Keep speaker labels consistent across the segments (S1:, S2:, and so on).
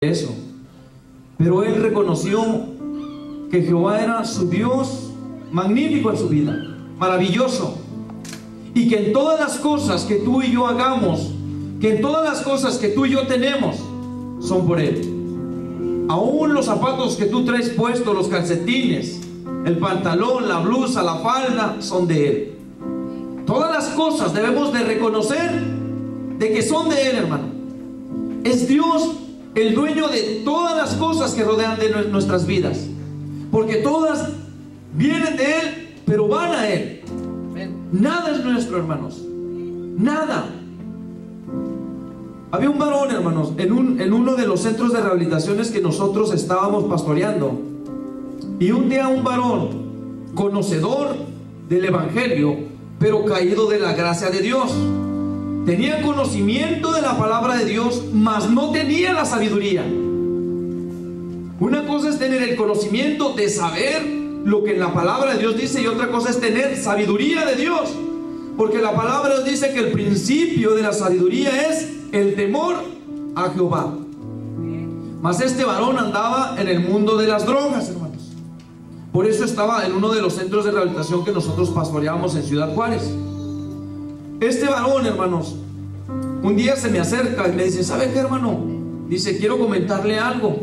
S1: eso, pero él reconoció que Jehová era su Dios magnífico en su vida, maravilloso, y que en todas las cosas que tú y yo hagamos, que en todas las cosas que tú y yo tenemos, son por él. Aún los zapatos que tú traes puestos, los calcetines, el pantalón, la blusa, la falda, son de él. Todas las cosas debemos de reconocer de que son de él, hermano. Es Dios el dueño de todas las cosas que rodean de nuestras vidas, porque todas vienen de él, pero van a él. Nada es nuestro, hermanos, nada. Había un varón, hermanos, en uno de los centros de rehabilitaciones que nosotros estábamos pastoreando, y un día un varón conocedor del evangelio, pero caído de la gracia de Dios, tenía conocimiento de la palabra de Dios, mas no tenía la sabiduría. Una cosa es tener el conocimiento de saber lo que la palabra de Dios dice, y otra cosa es tener sabiduría de Dios, porque la palabra de Dios dice que el principio de la sabiduría es el temor a Jehová. Mas este varón andaba en el mundo de las drogas, hermanos. Por eso estaba en uno de los centros de rehabilitación que nosotros pastoreábamos en Ciudad Juárez. Este varón, hermanos, un día se me acerca y me dice: ¿sabe qué, hermano? Dice, quiero comentarle algo.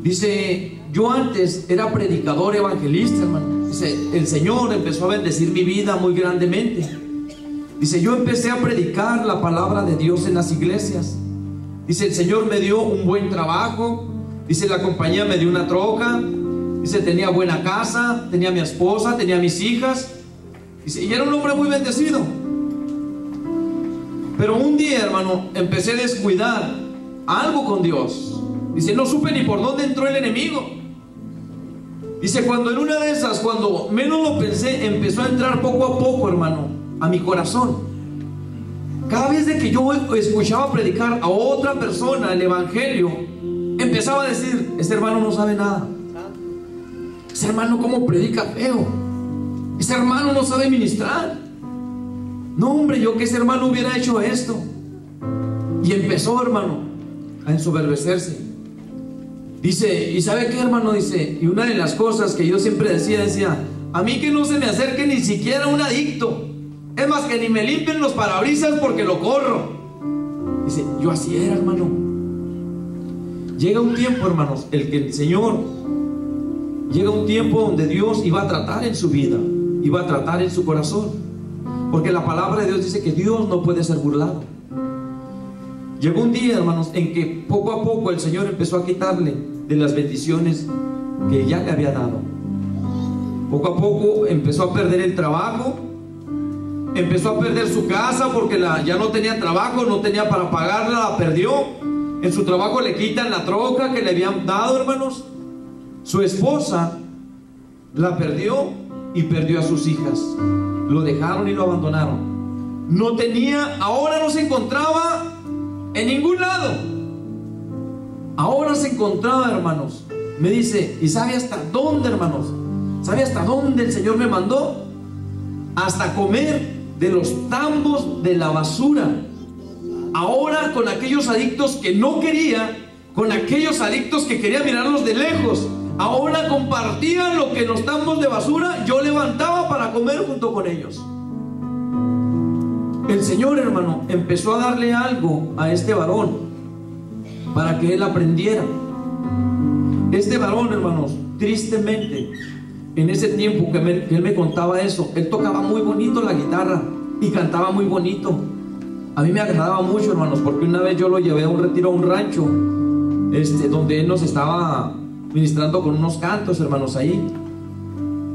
S1: Dice, yo antes era predicador evangelista, hermano. Dice, el Señor empezó a bendecir mi vida muy grandemente. Dice, yo empecé a predicar la palabra de Dios en las iglesias. Dice, el Señor me dio un buen trabajo. Dice, la compañía me dio una troca. Dice, tenía buena casa, tenía mi esposa, tenía mis hijas. Dice, y era un hombre muy bendecido. Pero un día, hermano, empecé a descuidar algo con Dios. Dice, no supe ni por dónde entró el enemigo. Dice, cuando en una de esas, cuando menos lo pensé, empezó a entrar poco a poco, hermano, a mi corazón. Cada vez de que yo escuchaba predicar a otra persona el evangelio, empezaba a decir, este hermano no sabe nada. Ese hermano cómo predica feo. Ese hermano no sabe ministrar. No, hombre, yo que ese hermano hubiera hecho esto. Y empezó, hermano, a ensoberbecerse. Dice, ¿y sabe qué, hermano? Dice, y una de las cosas que yo siempre decía, a mí que no se me acerque ni siquiera un adicto. Es más, que ni me limpien los parabrisas porque lo corro. Dice, yo así era, hermano. Llega un tiempo, hermanos, el Señor, llega un tiempo donde Dios iba a tratar en su vida, iba a tratar en su corazón, porque la palabra de Dios dice que Dios no puede ser burlado. Llegó un día, hermanos, en que poco a poco el Señor empezó a quitarle de las bendiciones que ya le había dado. Poco a poco empezó a perder el trabajo, empezó a perder su casa porque ya no tenía trabajo, no tenía para pagarla, la perdió. En su trabajo le quitan la troca que le habían dado, hermanos. Su esposa la perdió y perdió a sus hijas. Lo dejaron y lo abandonaron. No tenía, ahora no se encontraba en ningún lado. Ahora se encontraba, hermanos. Me dice, ¿y sabe hasta dónde, hermanos? ¿Sabe hasta dónde el Señor me mandó? Hasta comer de los tambos de la basura. Ahora con aquellos adictos que no quería, con aquellos adictos que quería mirarlos de lejos, ahora compartían lo que en los tambos de basura yo levantaba para comer junto con ellos. El Señor, hermano, empezó a darle algo a este varón para que él aprendiera. Este varón, hermanos, tristemente, en ese tiempo que él me contaba eso, él tocaba muy bonito la guitarra y cantaba muy bonito. A mí me agradaba mucho, hermanos, porque una vez yo lo llevé a un retiro, a un rancho, donde él nos estaba ministrando con unos cantos, hermanos, ahí.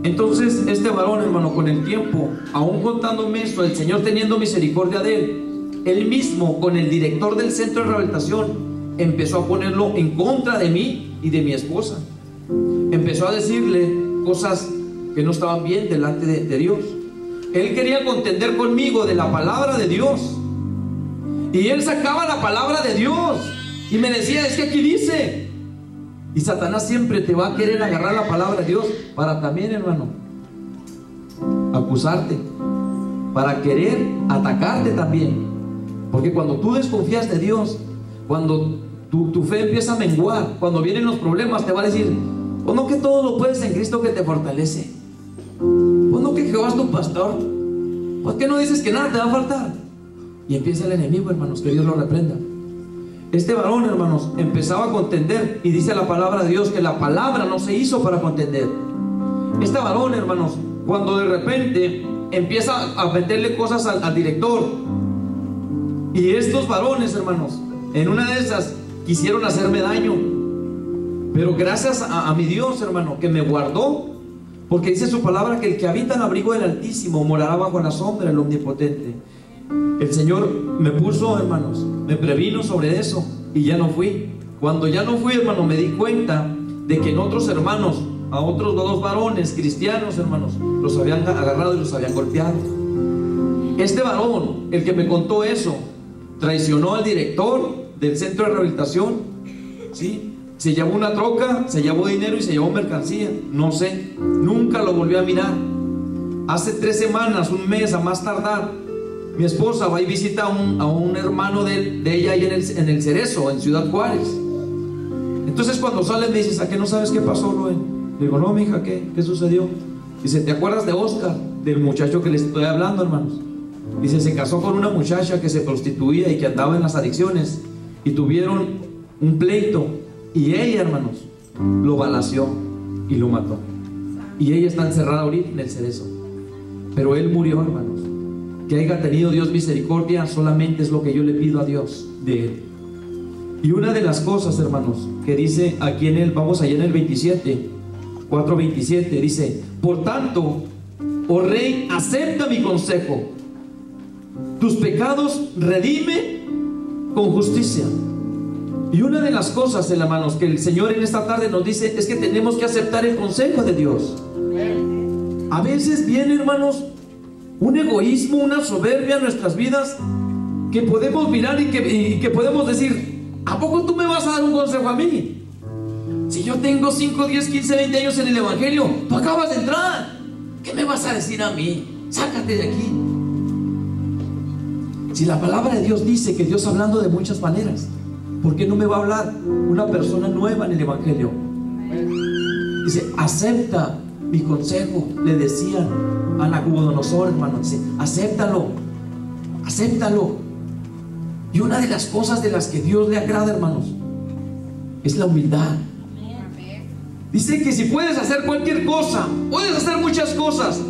S1: Entonces este varón, hermano, con el tiempo, aún contándome esto, el Señor teniendo misericordia de él mismo, con el director del centro de rehabilitación, empezó a ponerlo en contra de mí y de mi esposa. Empezó a decirle cosas que no estaban bien delante de Dios. Él quería contender conmigo de la palabra de Dios, y él sacaba la palabra de Dios y me decía, es que aquí dice. Y Satanás siempre te va a querer agarrar la palabra de Dios para también, hermano, acusarte, para querer atacarte también. Porque cuando tú desconfías de Dios, cuando tu fe empieza a menguar. Cuando vienen los problemas te va a decir, pues no, que todo lo puedes en Cristo que te fortalece. Pues no, que Jehová es tu pastor. Pues que no dices que nada te va a faltar. Y empieza el enemigo, hermanos, que Dios lo reprenda. Este varón, hermanos, empezaba a contender, y dice la palabra de Dios que la palabra no se hizo para contender. Este varón, hermanos, cuando de repente empieza a meterle cosas al director, y estos varones, hermanos, en una de esas quisieron hacerme daño, pero gracias a mi Dios, hermano, que me guardó, porque dice su palabra que el que habita el abrigo del Altísimo morará bajo la sombra del Omnipotente. El Señor me puso, hermanos, me previno sobre eso, y ya no fui. Cuando ya no fui, hermano, me di cuenta de que en otros hermanos, a otros dos varones cristianos, hermanos, los habían agarrado y los habían golpeado. Este varón, el que me contó eso, traicionó al director del centro de rehabilitación, ¿sí? Se llevó una troca, se llevó dinero y se llevó mercancía, no sé, nunca lo volvió a mirar. Hace 3 semanas, un mes a más tardar, mi esposa va y visita a un hermano de ella ahí en el Cerezo, en Ciudad Juárez. Entonces cuando sale me dice, ¿a qué no sabes qué pasó, Noé? Le digo, no, mija, ¿qué sucedió? Dice, ¿te acuerdas de Oscar? Del muchacho que les estoy hablando, hermanos. Dice, se casó con una muchacha que se prostituía y que andaba en las adicciones, y tuvieron un pleito, y ella, hermanos, lo balaceó y lo mató, y ella está encerrada ahorita en el Cerezo, pero él murió, hermanos. Que haya tenido Dios misericordia solamente es lo que yo le pido a Dios de él. Y una de las cosas, hermanos, que dice aquí en él, vamos allá en el 4:27, dice, por tanto, oh rey, acepta mi consejo, tus pecados redime con justicia. Y una de las cosas, hermanos, que el Señor en esta tarde nos dice es que tenemos que aceptar el consejo de Dios. A veces viene, hermanos, un egoísmo, una soberbia en nuestras vidas, que podemos mirar y que podemos decir, ¿a poco tú me vas a dar un consejo a mí? Si yo tengo 5, 10, 15, 20 años en el Evangelio, tú acabas de entrar, ¿qué me vas a decir a mí? Sácate de aquí. Si la palabra de Dios dice que Dios hablando de muchas maneras, ¿por qué no me va a hablar una persona nueva en el Evangelio? Dice, acepta mi consejo, le decían a Nabucodonosor, hermano. Dice, acéptalo, acéptalo. Y una de las cosas de las que Dios le agrada, hermanos, es la humildad. Dice que si puedes hacer cualquier cosa, puedes hacer muchas cosas,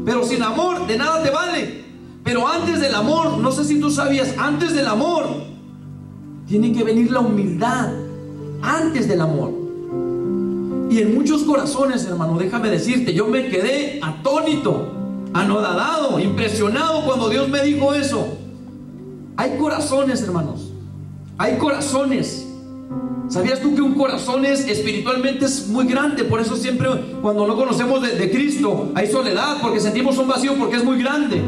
S1: pero sin amor de nada te vale. Pero antes del amor, no sé si tú sabías, antes del amor tiene que venir la humildad, antes del amor. Y en muchos corazones, hermano, déjame decirte, yo me quedé atónito, anodadado, impresionado cuando Dios me dijo eso. Hay corazones, hermanos, hay corazones. ¿Sabías tú que un corazón espiritualmente es muy grande? Por eso siempre cuando no conocemos de Cristo hay soledad, porque sentimos un vacío, porque es muy grande.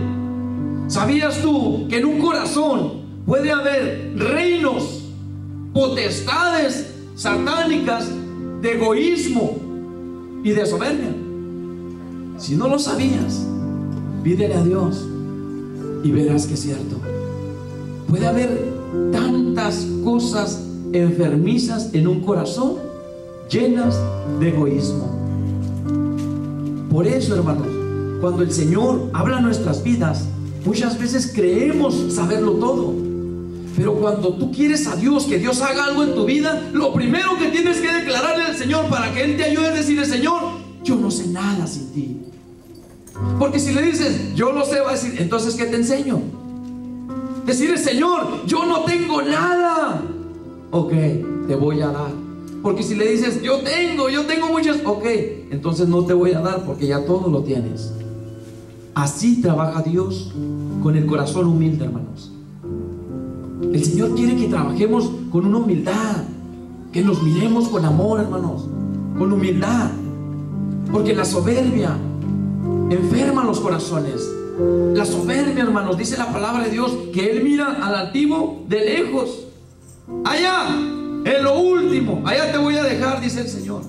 S1: ¿Sabías tú que en un corazón puede haber reinos, potestades satánicas de egoísmo y de soberbia? Si no lo sabías, pídele a Dios y verás que es cierto. Puede haber tantas cosas enfermizas en un corazón llenas de egoísmo. Por eso, hermanos, cuando el Señor habla en nuestras vidas, muchas veces creemos saberlo todo. Pero cuando tú quieres a Dios, que Dios haga algo en tu vida, lo primero que tienes que declararle al Señor para que Él te ayude es decirle, Señor, yo no sé nada sin ti. Porque si le dices, yo lo sé, va a decir, entonces ¿qué te enseño? Decirle, Señor, yo no tengo nada. Ok, te voy a dar. Porque si le dices, yo tengo muchas, ok, entonces no te voy a dar porque ya todo lo tienes. Así trabaja Dios con el corazón humilde, hermanos. El Señor quiere que trabajemos con una humildad, que nos miremos con amor, hermanos, con humildad. Porque la soberbia enferma los corazones. La soberbia, hermanos, dice la palabra de Dios que Él mira al altivo de lejos. Allá, en lo último, allá te voy a dejar, dice el Señor.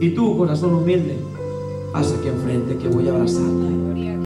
S1: Y tú, corazón humilde, haz aquí enfrente que voy a abrazarte.